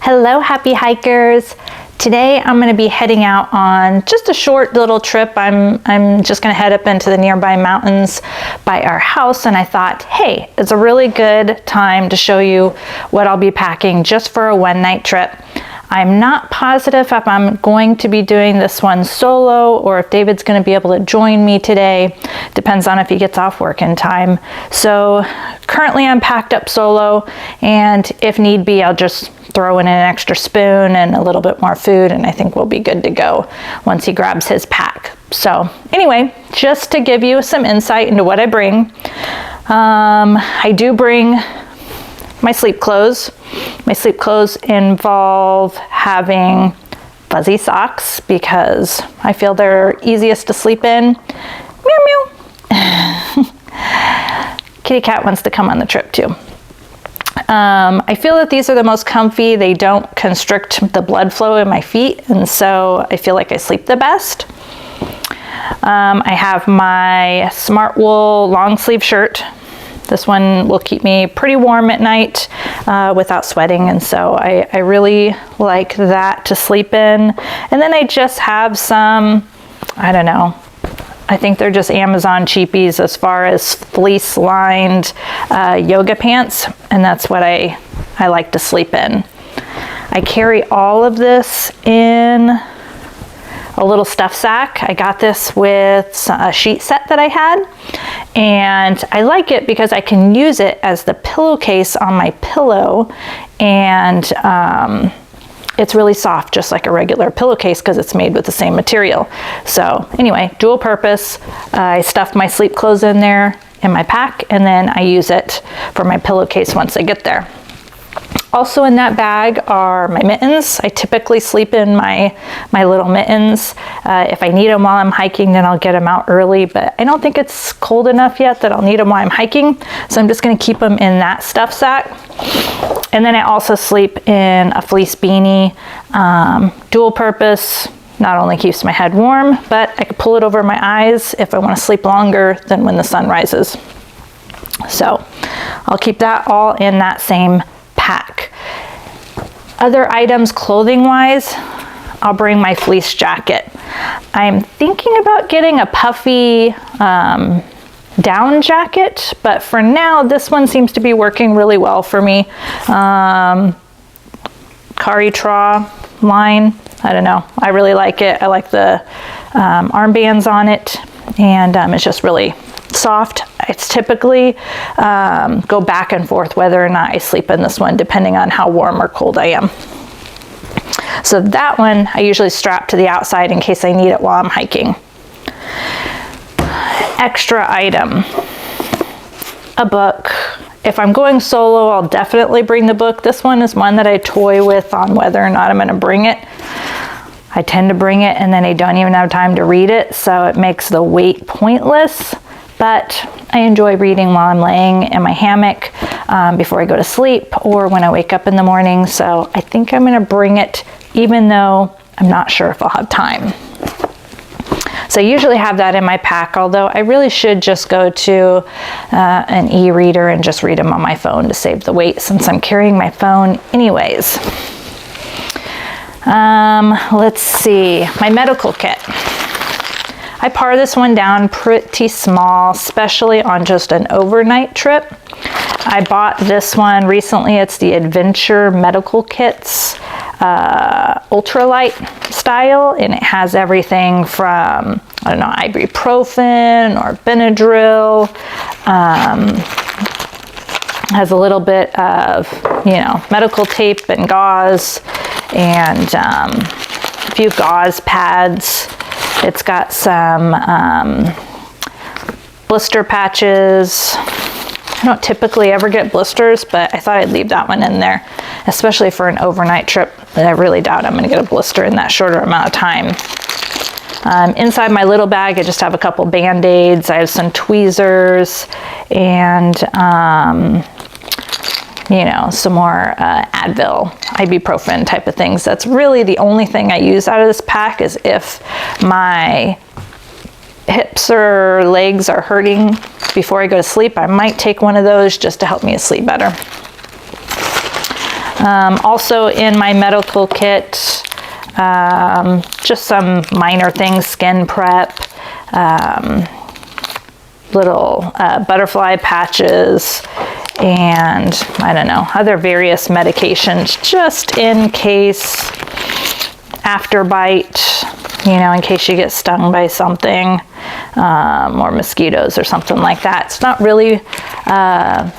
Hello, happy hikers. Today I'm going to be heading out on just a short little trip. I'm just going to head up into the nearby mountains by our house, and I thought, hey, it's a really good time to show you what I'll be packing just for a one-night trip. I'm not positive if I'm going to be doing this one solo or if David's going to be able to join me today. Depends on if he gets off work in time. So currently I'm packed up solo, and if need be, I'll just throw in an extra spoon and a little bit more food, and I think we'll be good to go once he grabs his pack. So anyway, just to give you some insight into what I bring, I do bring my sleep clothes. My sleep clothes involve having fuzzy socks because I feel they're easiest to sleep in. Meow meow. Kitty cat wants to come on the trip too. I feel that these are the most comfy. They don't constrict the blood flow in my feet, and so I feel like I sleep the best. I have my Smart Wool long sleeve shirt. This one will keep me pretty warm at night without sweating, and so I really like that to sleep in. And then I just have some, I don't know, I think they're just Amazon cheapies as far as fleece lined yoga pants, and that's what I like to sleep in. I carry all of this in a little stuff sack. I got this with a sheet set that I had, and I like it because I can use it as the pillowcase on my pillow, and it's really soft, just like a regular pillowcase because it's made with the same material. So anyway, dual purpose. I stuff my sleep clothes in there in my pack, and then I use it for my pillowcase once I get there. Also in that bag are my mittens. I typically sleep in my little mittens. If I need them while I'm hiking, then I'll get them out early, but I don't think it's cold enough yet that I'll need them while I'm hiking. So I'm just gonna keep them in that stuff sack. And then I also sleep in a fleece beanie, dual purpose. Not only keeps my head warm, but I can pull it over my eyes if I wanna sleep longer than when the sun rises. So I'll keep that all in that same pack. Other items clothing wise, I'll bring my fleece jacket. I'm thinking about getting a puffy down jacket, but for now this one seems to be working really well for me. Caritra line, I don't know, I really like it. I like the armbands on it, and it's just really soft. It's typically go back and forth whether or not I sleep in this one, depending on how warm or cold I am. So that one I usually strap to the outside in case I need it while I'm hiking. Extra item, a book. If I'm going solo, I'll definitely bring the book. This one is one that I toy with on whether or not I'm going to bring it. I tend to bring it and then I don't even have time to read it, so it makes the weight pointless. But I enjoy reading while I'm laying in my hammock before I go to sleep or when I wake up in the morning. So I think I'm going to bring it, even though I'm not sure if I'll have time. So I usually have that in my pack, although I really should just go to an e-reader and just read them on my phone to save the weight, since I'm carrying my phone anyways. Let's see, my medical kit. I pare this one down pretty small, especially on just an overnight trip. I bought this one recently. It's the Adventure Medical Kits ultralight style, and it has everything from, I don't know, ibuprofen or Benadryl. Has a little bit of, you know, medical tape and gauze, and a few gauze pads. It's got some blister patches. I don't typically ever get blisters, but I thought I'd leave that one in there, especially for an overnight trip. I really doubt I'm going to get a blister in that shorter amount of time. Inside my little bag, I just have a couple Band-Aids. I have some tweezers and you know, some more Advil, ibuprofen type of things. That's really the only thing I use out of this pack, is if my hips or legs are hurting before I go to sleep, I might take one of those just to help me sleep better. Also in my medical kit, just some minor things, skin prep, little butterfly patches, and I don't know, other various medications just in case, after bite, you know, in case you get stung by something, or mosquitoes or something like that. It's not really,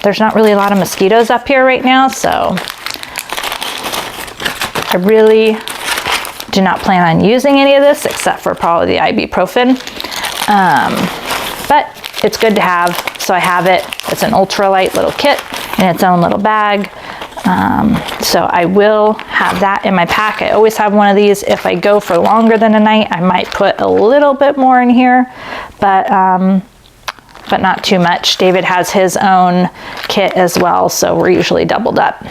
there's not really a lot of mosquitoes up here right now, so I really do not plan on using any of this except for probably the ibuprofen. But it's good to have, so I have it. It's an ultralight little kit in its own little bag. So I will have that in my pack. I always have one of these. If I go for longer than a night, I might put a little bit more in here, but not too much. David has his own kit as well, so we're usually doubled up.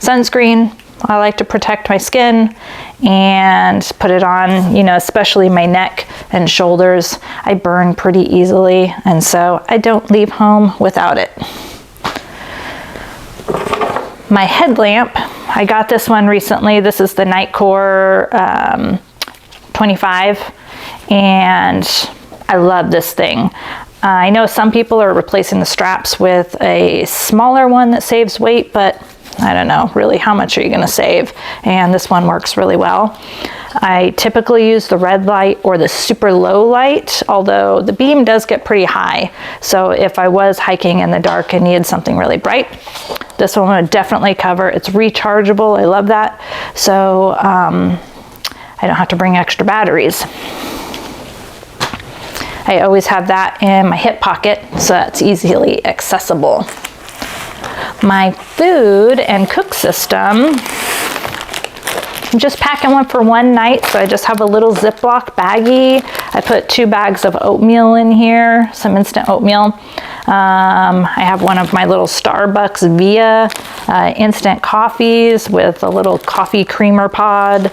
Sunscreen. I like to protect my skin and put it on, you know, especially my neck and shoulders. I burn pretty easily, and so I don't leave home without it. My headlamp, I got this one recently. This is the Nightcore 25, and I love this thing. I know some people are replacing the straps with a smaller one that saves weight, but I don't know really how much are you going to save, and this one works really well. I typically use the red light or the super low light, although the beam does get pretty high, so if I was hiking in the dark and needed something really bright, this one would definitely cover. It's rechargeable. I love that, so I don't have to bring extra batteries. I always have that in my hip pocket, so that's easily accessible. My food and cook system, I'm just packing one for one night, so I just have a little Ziploc baggie. I put 2 bags of oatmeal in here, some instant oatmeal. I have one of my little Starbucks Via instant coffees with a little coffee creamer pod.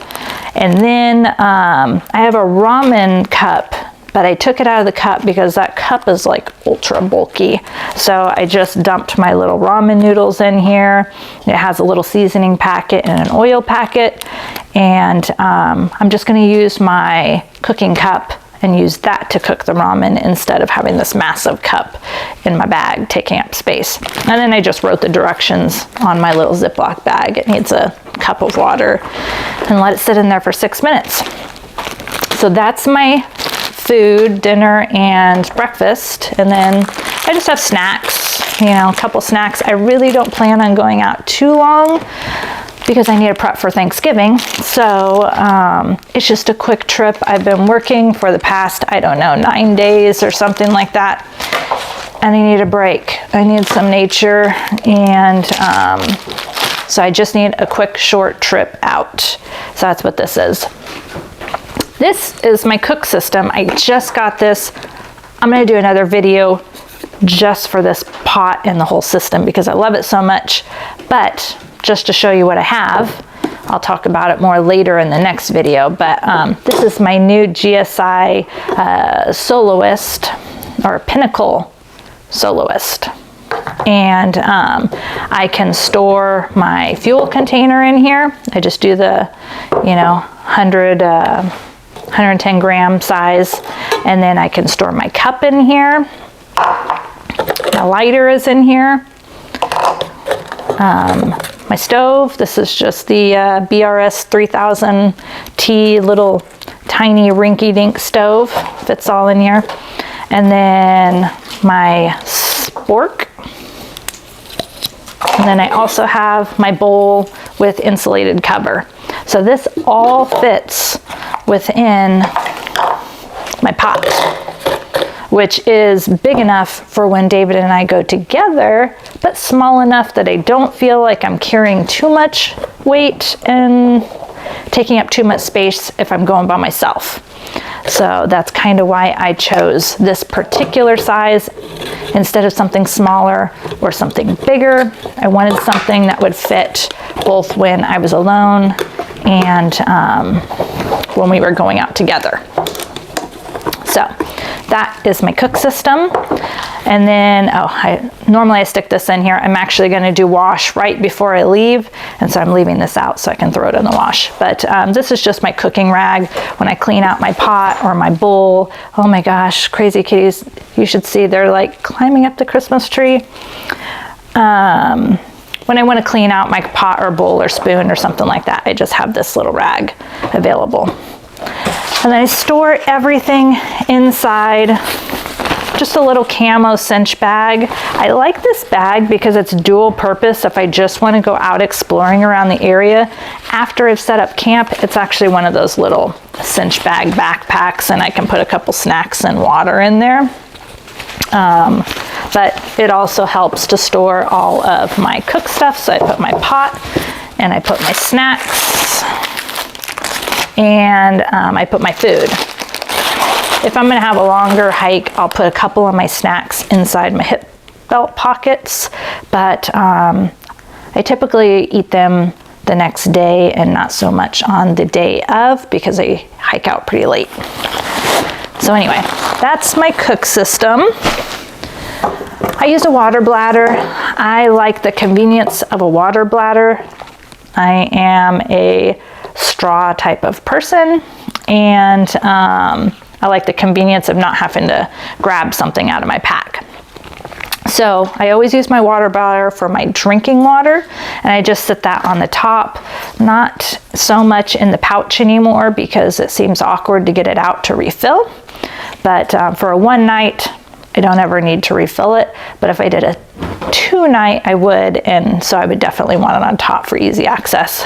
And then I have a ramen cup, but I took it out of the cup because that cup is like ultra bulky. So I just dumped my little ramen noodles in here. It has a little seasoning packet and an oil packet. And I'm just gonna use my cooking cup and use that to cook the ramen instead of having this massive cup in my bag taking up space. And then I just wrote the directions on my little Ziploc bag. It needs a cup of water, and let it sit in there for 6 minutes. So that's my food, dinner, and breakfast. And then I just have snacks, you know, a couple snacks. I really don't plan on going out too long because I need to prep for Thanksgiving. So it's just a quick trip. I've been working for the past, I don't know, 9 days or something like that. And I need a break. I need some nature. And so I just need a quick short trip out. So that's what this is. This is my cook system. I just got this. I'm gonna do another video just for this pot and the whole system because I love it so much. But just to show you what I have, I'll talk about it more later in the next video. But this is my new GSI Soloist, or Pinnacle Soloist. And I can store my fuel container in here. I just do the, you know, 110 gram size, and then I can store my cup in here. The lighter is in here. My stove, this is just the BRS 3000T little tiny rinky-dink stove, fits all in here. And then my spork. And then I also have my bowl with insulated cover. So this all fits within my pot, which is big enough for when David and I go together, but small enough that I don't feel like I'm carrying too much weight and taking up too much space if I'm going by myself. So that's kind of why I chose this particular size instead of something smaller or something bigger. I wanted something that would fit both when I was alone and when we were going out together. So that is my cook system. And then, normally I stick this in here. I'm actually gonna do wash right before I leave. And so I'm leaving this out so I can throw it in the wash. But this is just my cooking rag when I clean out my pot or my bowl. Oh my gosh, crazy kitties. You should see, they're like climbing up the Christmas tree. When I want to clean out my pot or bowl or spoon or something like that, I just have this little rag available. And then I store everything inside just a little camo cinch bag. I like this bag because it's dual purpose. If I just want to go out exploring around the area after I've set up camp, it's actually one of those little cinch bag backpacks, and I can put a couple snacks and water in there. But it also helps to store all of my cook stuff. So I put my pot and I put my snacks and I put my food. If I'm gonna have a longer hike, I'll put a couple of my snacks inside my hip belt pockets, but I typically eat them the next day and not so much on the day of because I hike out pretty late. So anyway, that's my cook system. I use a water bladder. I like the convenience of a water bladder. I am a straw type of person, and I like the convenience of not having to grab something out of my pack. So I always use my water bladder for my drinking water, and I just sit that on the top, not so much in the pouch anymore because it seems awkward to get it out to refill. But for a one night, I don't ever need to refill it, but if I did a 2-night, I would, and so I would definitely want it on top for easy access.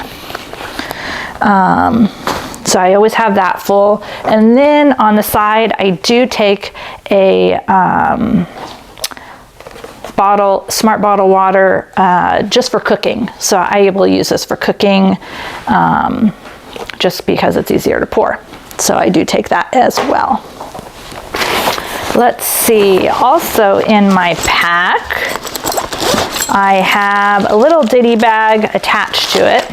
So I always have that full. And then on the side, I do take a smart bottle water just for cooking. So I will use this for cooking just because it's easier to pour. So I do take that as well. Let's see, also in my pack, I have a little ditty bag attached to it,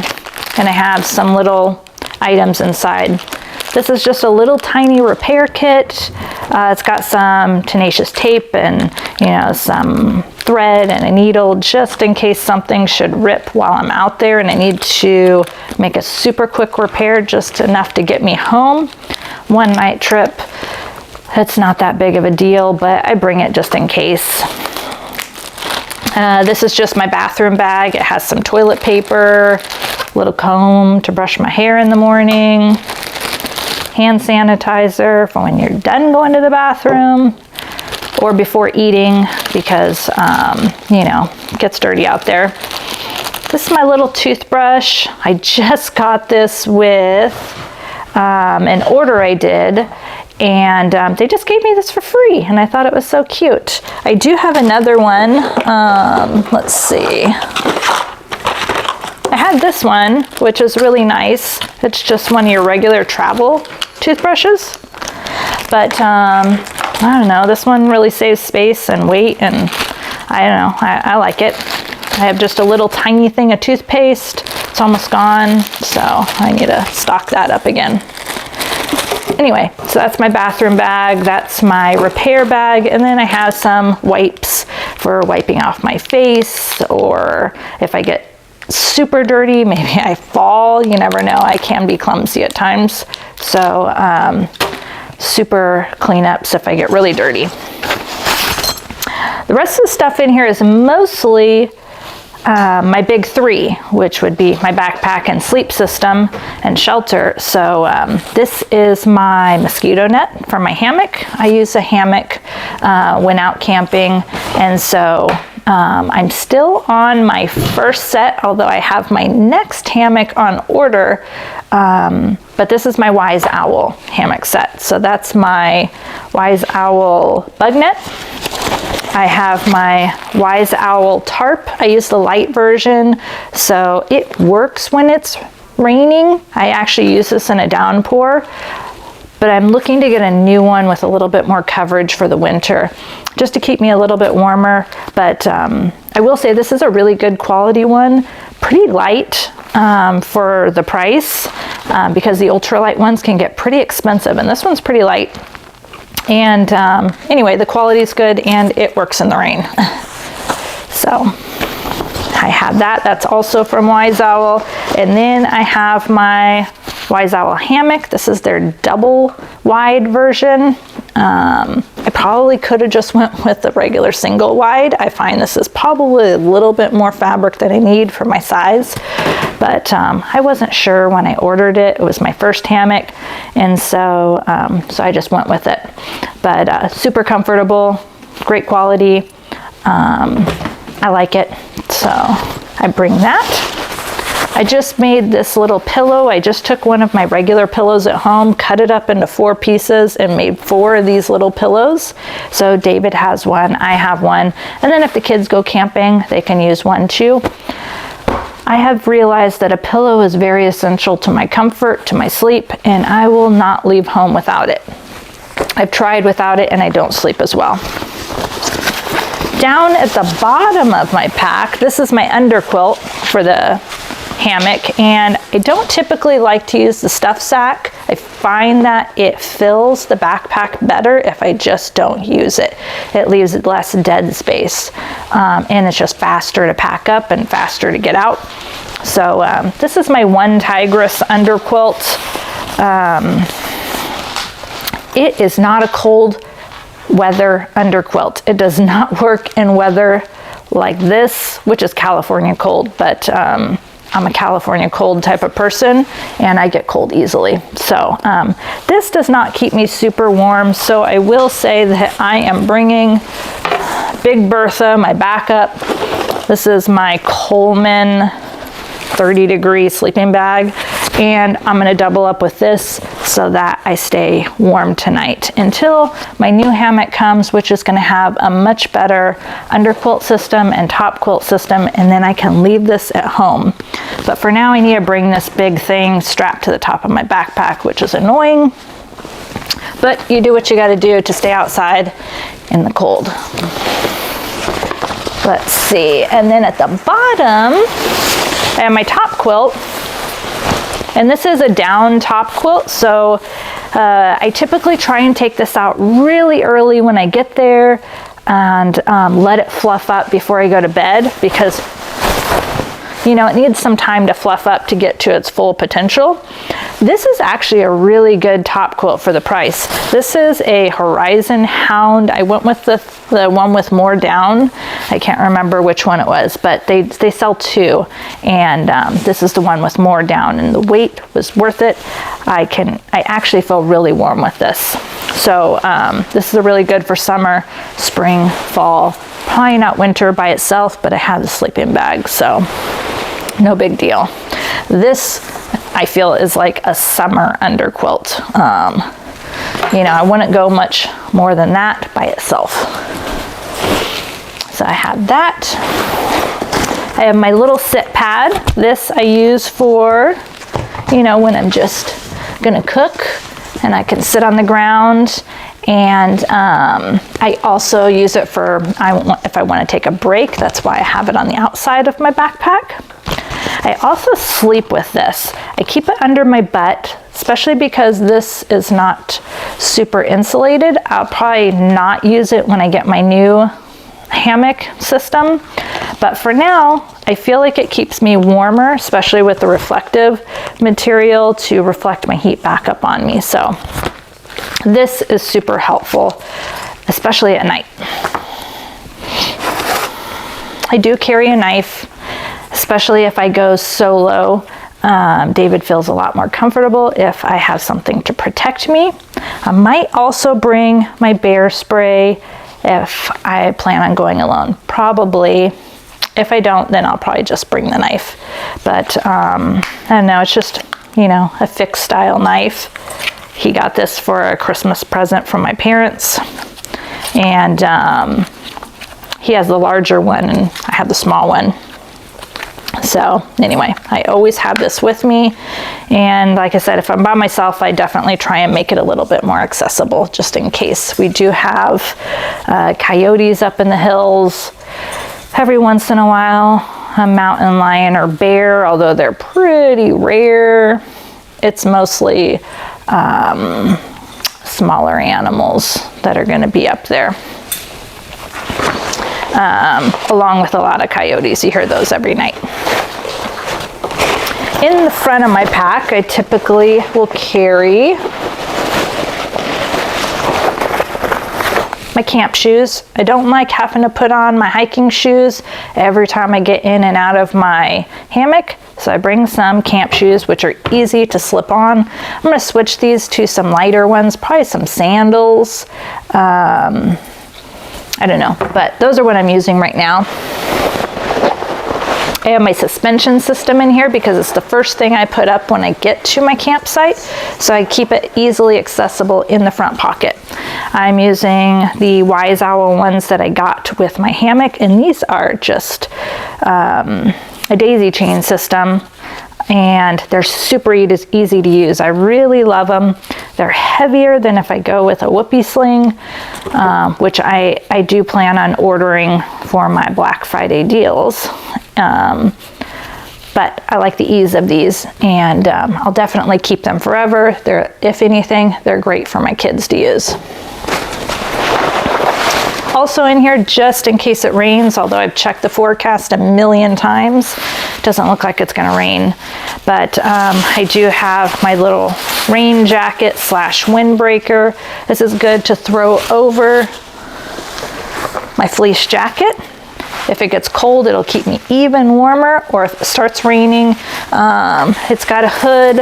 and I have some little items inside. This is just a little tiny repair kit. It's got some tenacious tape and, some thread and a needle just in case something should rip while I'm out there and I need to make a super quick repair, just enough to get me home. One night trip. It's not that big of a deal, but I bring it just in case. This is just my bathroom bag. It has some toilet paper, a little comb to brush my hair in the morning, hand sanitizer for when you're done going to the bathroom or before eating because, it gets dirty out there. This is my little toothbrush. I just got this with an order I did. And they just gave me this for free, and I thought it was so cute. I do have another one. Let's see. I had this one, which is really nice. It's just one of your regular travel toothbrushes. But I don't know, this one really saves space and weight, and I don't know, I like it. I have just a little tiny thing of toothpaste. It's almost gone, so I need to stock that up again. Anyway, so that's my bathroom bag, that's my repair bag, and then I have some wipes for wiping off my face, or if I get super dirty, maybe I fall, you never know, I can be clumsy at times. So super cleanups if I get really dirty. The rest of the stuff in here is mostly my big three, which would be my backpack and sleep system and shelter. So this is my mosquito net for my hammock. I use a hammock when out camping, and so I'm still on my first set, although I have my next hammock on order, but this is my Wise Owl hammock set. So that's my Wise Owl bug net. I have my Wise Owl Tarp. I use the light version, so it works when it's raining. I actually use this in a downpour, but I'm looking to get a new one with a little bit more coverage for the winter, just to keep me a little bit warmer. But I will say this is a really good quality one, pretty light for the price, because the ultralight ones can get pretty expensive, and this one's pretty light. And anyway, the quality is good and it works in the rain. So I have that. That's also from Wizal. And then I have my Wizal Hammock. This is their double wide version. I probably could have just went with the regular single wide. I find this is probably a little bit more fabric than I need for my size, but I wasn't sure when I ordered it. It was my first hammock, and so so I just went with it. But super comfortable, great quality. I like it, so I bring that. I just made this little pillow. I just took one of my regular pillows at home, cut it up into 4 pieces, and made 4 of these little pillows. So David has one, I have one, and then if the kids go camping, they can use one too. I have realized that a pillow is very essential to my comfort, to my sleep, and I will not leave home without it. I've tried without it and I don't sleep as well. Down at the bottom of my pack, this is my underquilt for the hammock, and I don't typically like to use the stuff sack. I find that it fills the backpack better if I just don't use it. It leaves less dead space, and it's just faster to pack up and faster to get out. So this is my One Tigress underquilt. It is not a cold weather underquilt. It does not work in weather like this, which is California cold, but I'm a California cold type of person and I get cold easily. So this does not keep me super warm. So I will say that I am bringing Big Bertha, my backup. This is my Coleman 30-degree sleeping bag, and I'm gonna double up with this so that I stay warm tonight until my new hammock comes, which is gonna have a much better underquilt system and top quilt system, and then I can leave this at home. But for now, I need to bring this big thing strapped to the top of my backpack, which is annoying, but you do what you gotta do to stay outside in the cold. Let's see, and then at the bottom, I have my top quilt, and this is a down top quilt, so I typically try and take this out really early when I get there and let it fluff up before I go to bed, because you know, it needs some time to fluff up to get to its full potential. This is actually a really good top quilt for the price. This is a Horizon Hound. I went with the one with more down. I can't remember which one it was, but they sell 2, and this is the one with more down, and the weight was worth it. I actually feel really warm with this. So this is really good for summer, spring, fall. Probably not winter by itself, but I have the sleeping bag, so no big deal. This, I feel, is like a summer underquilt. You know, I wouldn't go much more than that by itself. So I have that. I have my little sit pad. This I use for, you know, when I'm just gonna cook and I can sit on the ground. And I also use it for if I want to take a break. That's why I have it on the outside of my backpack. I also sleep with this. I keep it under my butt, especially because this is not super insulated. I'll probably not use it when I get my new hammock system, but for now I feel like it keeps me warmer, especially with the reflective material to reflect my heat back up on me. So this is super helpful, especially at night. I do carry a knife, especially if I go solo. David feels a lot more comfortable if I have something to protect me. I might also bring my bear spray if I plan on going alone. Probably. If I don't, then I'll probably just bring the knife. But I don't know, it's just, you know, a fixed style knife. He got this for a Christmas present from my parents, and he has the larger one and I have the small one. So anyway, I always have this with me, and like I said, if I'm by myself, I definitely try and make it a little bit more accessible just in case. We do have coyotes up in the hills every once in a while, a mountain lion or bear, although they're pretty rare. It's mostly smaller animals that are going to be up there. Along with a lot of coyotes. You hear those every night. In the front of my pack, I typically will carry my camp shoes. I don't like having to put on my hiking shoes every time I get in and out of my hammock. So I bring some camp shoes, which are easy to slip on. I'm going to switch these to some lighter ones, probably some sandals. I don't know, but those are what I'm using right now. I have my suspension system in here because it's the first thing I put up when I get to my campsite. So I keep it easily accessible in the front pocket. I'm using the Wizal ones that I got with my hammock, and these are just a daisy chain system, and they're super easy to use. I really love them. They're heavier than if I go with a whoopee sling, which I do plan on ordering for my Black Friday deals. But I like the ease of these, and I'll definitely keep them forever. If anything, they're great for my kids to use. Also in here, just in case it rains, although I've checked the forecast a million times, doesn't look like it's gonna rain, but I do have my little rain jacket / windbreaker. This is good to throw over my fleece jacket. If it gets cold, it'll keep me even warmer, or if it starts raining, it's got a hood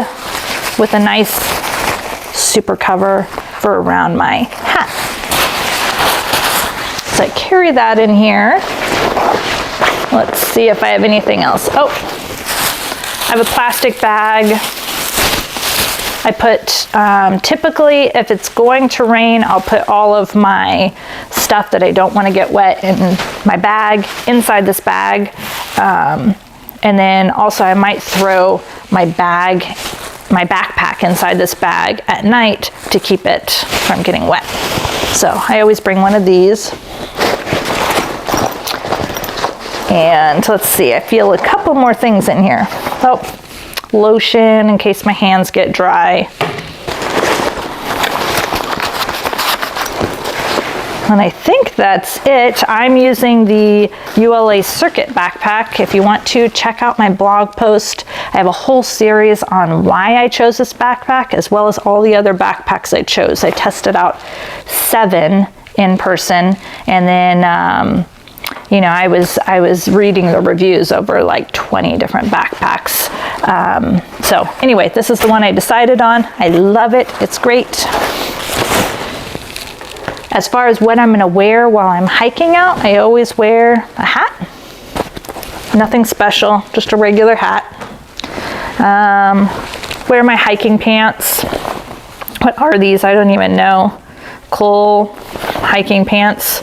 with a nice super cover for around my hat. So I carry that in here. Let's see if I have anything else. Oh, I have a plastic bag. I put, typically if it's going to rain, I'll put all of my stuff that I don't want to get wet in my bag, inside this bag. And then also I might throw my backpack inside this bag at night to keep it from getting wet. So I always bring one of these. And let's see, I feel a couple more things in here. Oh, lotion in case my hands get dry. And I think that's it. I'm using the Ula Circuit Backpack. If you want to check out my blog post, I have a whole series on why I chose this backpack, as well as all the other backpacks I chose. I tested out 7 in person, and then you know, I was reading the reviews over like 20 different backpacks. So anyway, this is the one I decided on. I love it. It's great. As far as what I'm going to wear while I'm hiking out, I always wear a hat. Nothing special, just a regular hat. Wear my hiking pants. What are these? I don't even know. Cool hiking pants.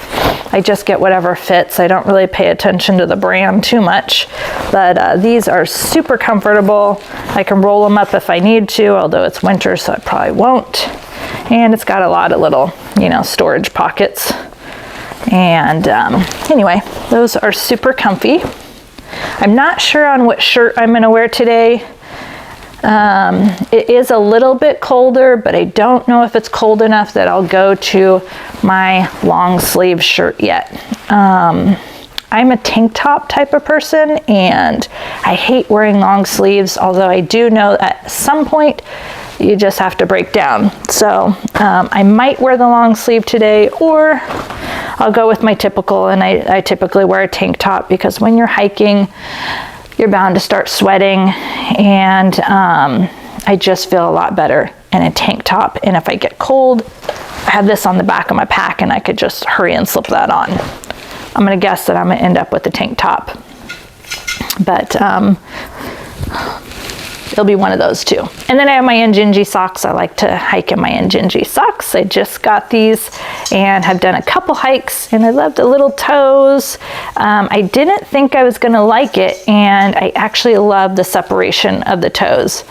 I just get whatever fits. I don't really pay attention to the brand too much, but these are super comfortable. I can roll them up if I need to, although it's winter, so I probably won't. And it's got a lot of little, you know, storage pockets. And anyway, those are super comfy. I'm not sure on what shirt I'm gonna wear today. It is a little bit colder, but I don't know if it's cold enough that I'll go to my long sleeve shirt yet. I'm a tank top type of person, and I hate wearing long sleeves, although I do know at some point you just have to break down. So I might wear the long sleeve today, or I'll go with my typical, and I typically wear a tank top because when you're hiking, you're bound to start sweating, and I just feel a lot better in a tank top. And if I get cold, I have this on the back of my pack, and I could just hurry and slip that on. I'm gonna guess that I'm gonna end up with a tank top, but it'll be one of those too. And then I have my Anjinji socks. I like to hike in my Anjinji socks. I just got these and have done a couple hikes, and I love the little toes. I didn't think I was gonna like it, and I actually love the separation of the toes.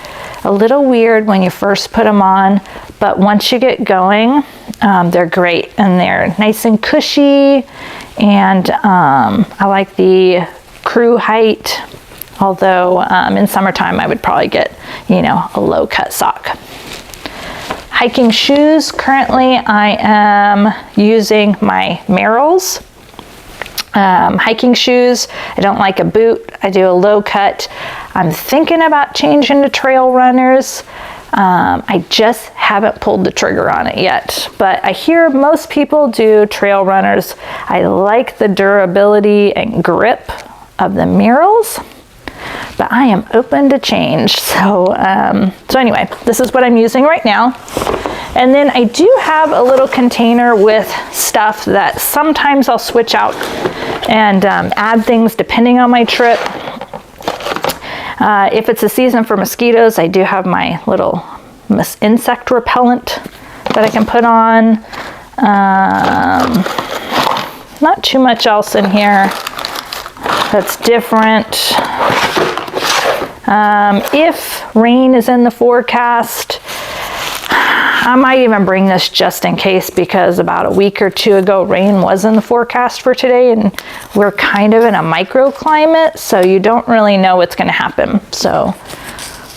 A little weird when you first put them on, but once you get going, they're great, and they're nice and cushy, and I like the crew height. Although in summertime I would probably get, you know, a low cut sock. Hiking shoes, currently I am using my Merrell's hiking shoes. I don't like a boot. I do a low cut. I'm thinking about changing to trail runners. I just haven't pulled the trigger on it yet, but I hear most people do trail runners. I like the durability and grip of the Merrell's, but I am open to change. So anyway, this is what I'm using right now. And then I do have a little container with stuff that sometimes I'll switch out and add things depending on my trip. If it's a season for mosquitoes, I do have my little insect repellent that I can put on. Not too much else in here that's different. If rain is in the forecast, I might even bring this just in case, because about a week or two ago I was in the forecast for today, and we're kind of in a microclimate, so you don't really know what's going to happen. So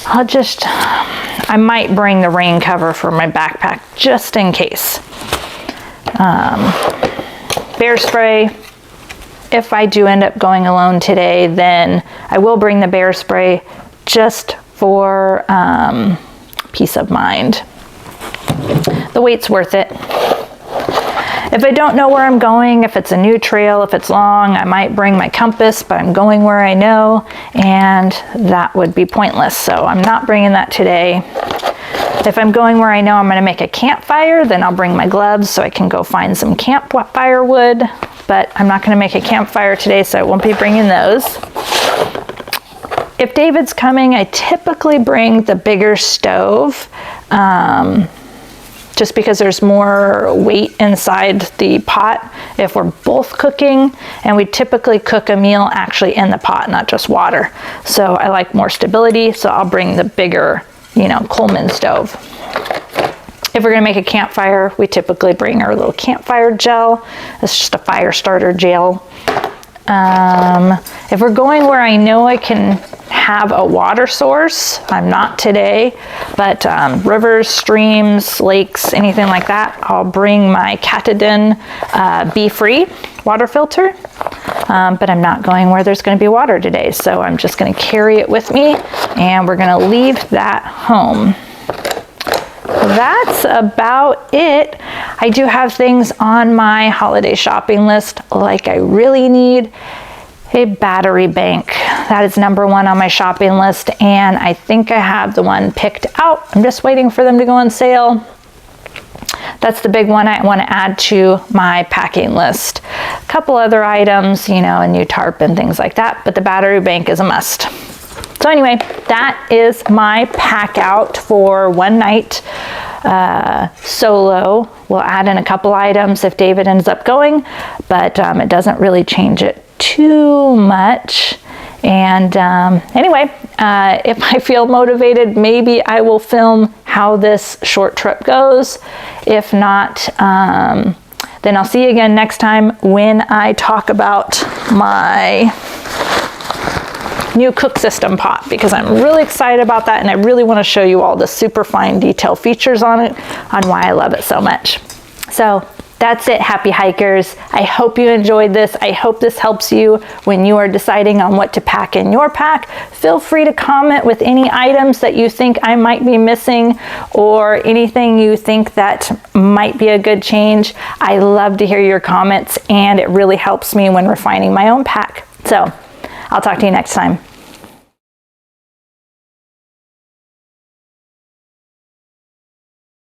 I might bring the rain cover for my backpack just in case. Bear spray. If I do end up going alone today, then I will bring the bear spray just for peace of mind. The weight's worth it. If I don't know where I'm going, if it's a new trail, if it's long, I might bring my compass, but I'm going where I know, and that would be pointless. So I'm not bringing that today. If I'm going where I know I'm going to make a campfire, then I'll bring my gloves so I can go find some campfire wood, but I'm not going to make a campfire today, so I won't be bringing those. If David's coming, I typically bring the bigger stove, just because there's more weight inside the pot if we're both cooking, and we typically cook a meal actually in the pot, not just water. So I like more stability, so I'll bring the bigger, Coleman stove. If we're gonna make a campfire, we typically bring our little campfire gel. It's just a fire starter gel. If we're going where I know I can have a water source, I'm not today, but rivers, streams, lakes, anything like that, I'll bring my Katadyn Be Free water filter, but I'm not going where there's going to be water today, so I'm just going to carry it with me, and we're going to leave that home. That's about it. I do have things on my holiday shopping list, like I really need a battery bank. That is number one on my shopping list, and I think I have the one picked out. I'm just waiting for them to go on sale. That's the big one I want to add to my packing list. A couple other items, a new tarp and things like that, but the battery bank is a must. So anyway, that is my pack out for one night solo. We'll add in a couple items if David ends up going, but it doesn't really change it too much. And anyway, if I feel motivated, maybe I will film how this short trip goes. If not, then I'll see you again next time when I talk about my new cook system pot, because I'm really excited about that, and I really want to show you all the super fine detail features on it, on why I love it so much. So that's it, happy hikers. I hope you enjoyed this. I hope this helps you when you are deciding on what to pack in your pack. Feel free to comment with any items that you think I might be missing, or anything you think that might be a good change. I love to hear your comments, and it really helps me when refining my own pack. So I'll talk to you next time.